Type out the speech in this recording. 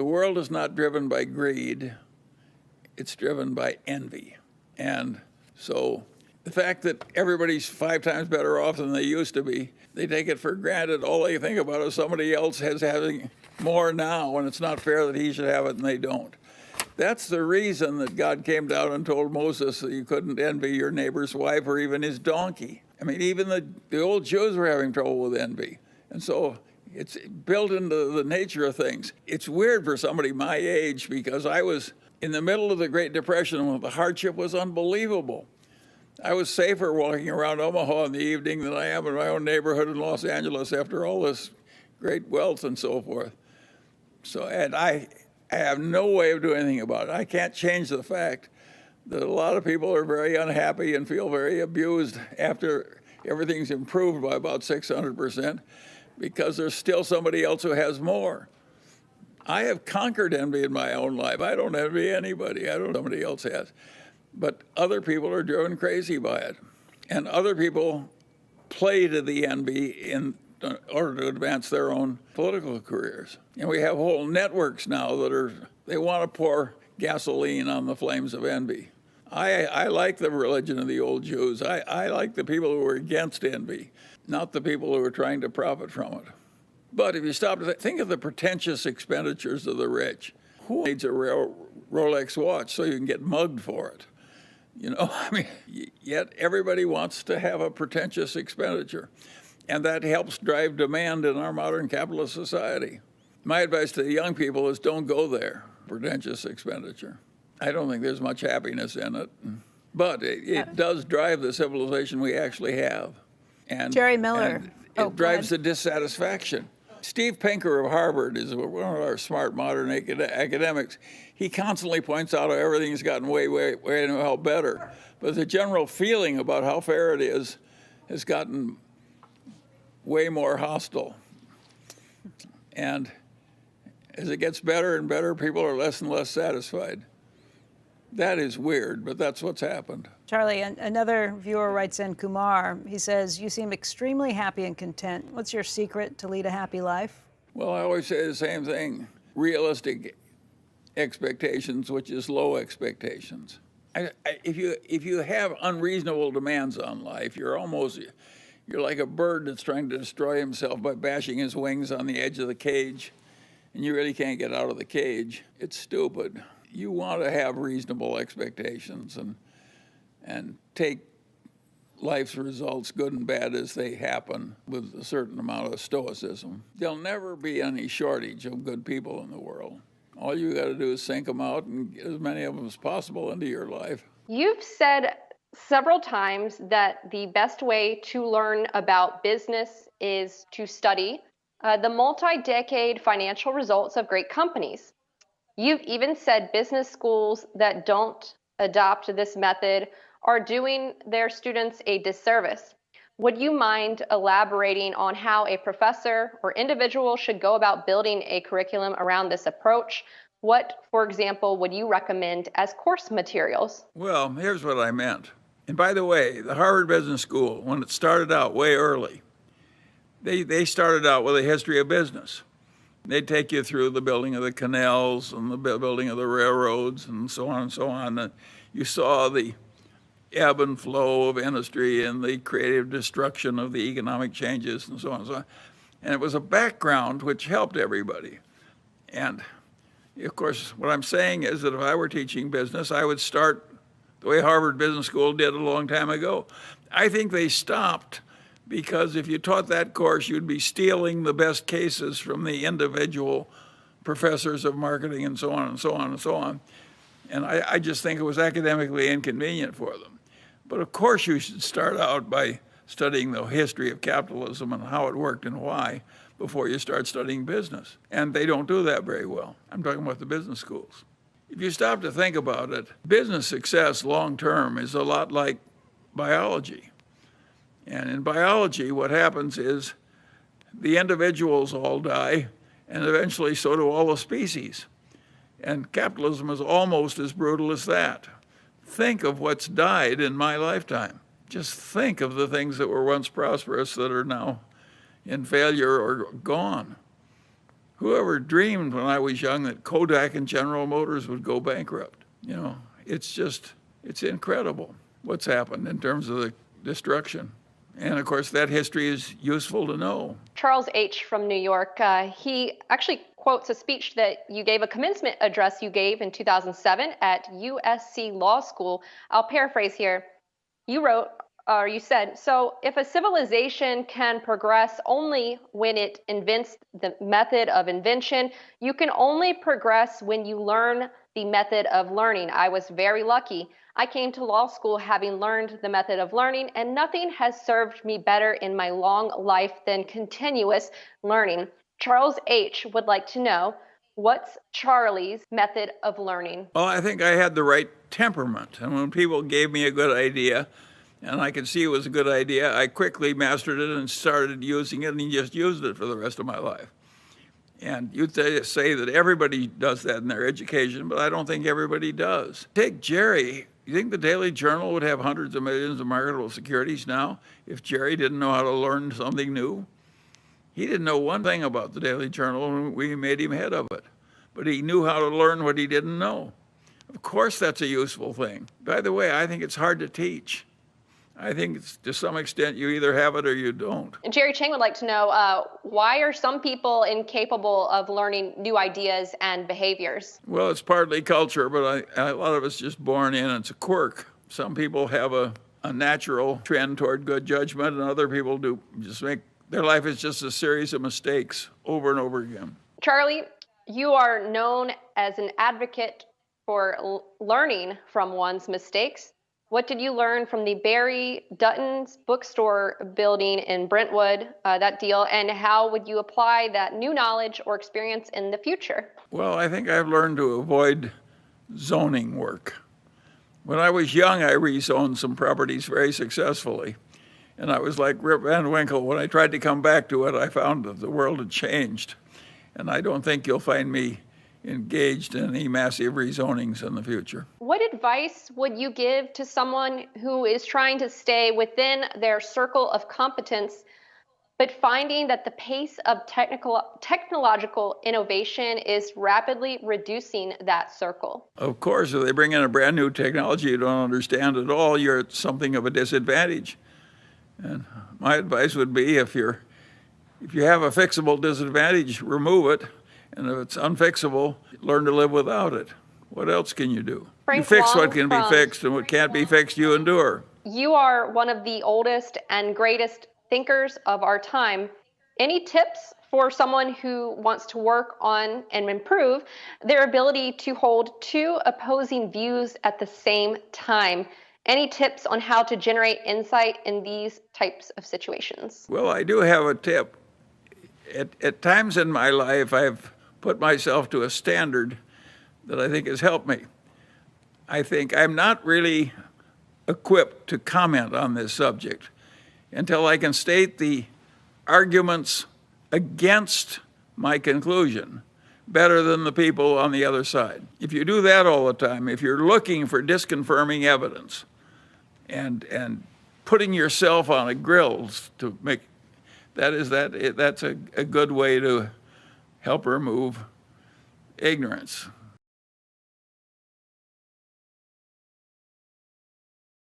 The world is not driven by greed, it's driven by envy. And so the fact that everybody's 5 times better off than they used to be, they take it for granted. All they think about is somebody else having more now, and it's not fair that he should have it and they don't. That's the reason that God came down and told Moses that you couldn't envy your neighbor's wife or even his donkey. I mean, even the old Jews were having trouble with envy. And so it's built into the nature of things. It's weird for somebody my age because I was in the middle of the Great Depression when the hardship was unbelievable. I was safer walking around Omaha in the evening than I am in my own neighborhood in Los Angeles after all this great wealth and so forth. So, and I have no way of doing anything about it. I can't change the fact that a lot of people are very unhappy and feel very abused after everything's improved by about 600% because there's still somebody else who has more. I have conquered envy in my own life. I don't envy anybody. I don't know somebody else has. But other people are driven crazy by it. And other people play to the envy in order to advance their own political careers. And we have whole networks now they want to pour gasoline on the flames of envy. I like the religion of the old Jews. I like the people who are against envy, not the people who are trying to profit from it. But if you stop to think of the pretentious expenditures of the rich, who needs a Rolex watch so you can get mugged for it? You know, I mean, yet everybody wants to have a pretentious expenditure. And that helps drive demand in our modern capitalist society. My advice to the young people is don't go there, pretentious expenditure. I don't think there's much happiness in it. But it does drive the civilization we actually have. And Jerry Miller. And it drives the dissatisfaction. Steve Pinker of Harvard is one of our smart modern academics. He constantly points out how everything's gotten way better. But the general feeling about how fair it is has gotten way more hostile. And as it gets better and better, people are less and less satisfied. That is weird, but that's what's happened. Charlie, another viewer writes in, Kumar. He says, you seem extremely happy and content. What's your secret to lead a happy life? Well, I always say the same thing. Realistic expectations, which is low expectations. If you have unreasonable demands on life, you're like a bird that's trying to destroy himself by bashing his wings on the edge of the cage, and you really can't get out of the cage. It's stupid. You want to have reasonable expectations and take life's results, good and bad as they happen, with a certain amount of stoicism. There'll never be any shortage of good people in the world. All you got to do is think them out and get as many of them as possible into your life. You've said several times that the best way to learn about business is to study the multi-decade financial results of great companies. You've even said business schools that don't adopt this method are doing their students a disservice. Would you mind elaborating on how a professor or individual should go about building a curriculum around this approach? What, for example, would you recommend as course materials? Well, here's what I meant. And by the way, the Harvard Business School, when it started out way early, they started out with a history of business. They'd take you through the building of the canals and the building of the railroads and so on and so on. And you saw the ebb and flow of industry and the creative destruction of the economic changes and so on and so on. And it was a background which helped everybody. And of course, what I'm saying is that if I were teaching business, I would start the way Harvard Business School did a long time ago. I think they stopped because if you taught that course, you'd be stealing the best cases from the individual professors of marketing and so on and so on and so on. And I just think it was academically inconvenient for them. But of course you should start out by studying the history of capitalism and how it worked and why before you start studying business. And they don't do that very well. I'm talking about the business schools. If you stop to think about it, business success long term is a lot like biology. And in biology, what happens is the individuals all die, and eventually so do all the species. And capitalism is almost as brutal as that. Think of what's died in my lifetime. Just think of the things that were once prosperous that are now in failure or gone. Whoever dreamed when I was young that Kodak and General Motors would go bankrupt? You know, it's incredible what's happened in terms of the destruction. And of course, that history is useful to know. Charles H. from New York, he actually quotes a speech that you gave, a commencement address you gave in 2007 at USC Law School. I'll paraphrase here. You wrote, or you said, so if a civilization can progress only when it invents the method of invention, you can only progress when you learn the method of learning. I was very lucky. I came to law school having learned the method of learning, and nothing has served me better in my long life than continuous learning. Charles H. would like to know, what's Charlie's method of learning? Well, I think I had the right temperament. And when people gave me a good idea, and I could see it was a good idea, I quickly mastered it and started using it and just used it for the rest of my life. And you'd say that everybody does that in their education, but I don't think everybody does. Take Jerry. You think the Daily Journal would have hundreds of millions of marketable securities now if Jerry didn't know how to learn something new? He didn't know one thing about the Daily Journal, and we made him head of it. But he knew how to learn what he didn't know. Of course, that's a useful thing. By the way, I think it's hard to teach. I think it's, to some extent, you either have it or you don't. Jerry Chang would like to know, why are some people incapable of learning new ideas and behaviors? Well, it's partly culture, but a lot of it's just born in. It's a quirk. Some people have a natural trend toward good judgment, and other people do just make their life is just a series of mistakes over and over again. Charlie, you are known as an advocate for learning from one's mistakes. What did you learn from the Barry Dutton's bookstore building in Brentwood, that deal, and how would you apply that new knowledge or experience in the future? Well, I think I've learned to avoid zoning work. When I was young, I rezoned some properties very successfully. And I was like Rip Van Winkle. When I tried to come back to it, I found that the world had changed. And I don't think you'll find me engaged in any massive rezonings in the future. What advice would you give to someone who is trying to stay within their circle of competence, but finding that the pace of technological innovation is rapidly reducing that circle? Of course, if they bring in a brand new technology you don't understand at all, you're at something of a disadvantage. And my advice would be, if you have a fixable disadvantage, remove it. And if it's unfixable, learn to live without it. What else can you do? You fix what can be fixed, and what can't be fixed, you endure. You are one of the oldest and greatest thinkers of our time. Any tips for someone who wants to work on and improve their ability to hold two opposing views at the same time? Any tips on how to generate insight in these types of situations? Well, I do have a tip. At times in my life, I've put myself to a standard that I think has helped me. I think I'm not really equipped to comment on this subject until I can state the arguments against my conclusion better than the people on the other side. If you do that all the time, if you're looking for disconfirming evidence and putting yourself on a grill to make that's a good way to help remove ignorance.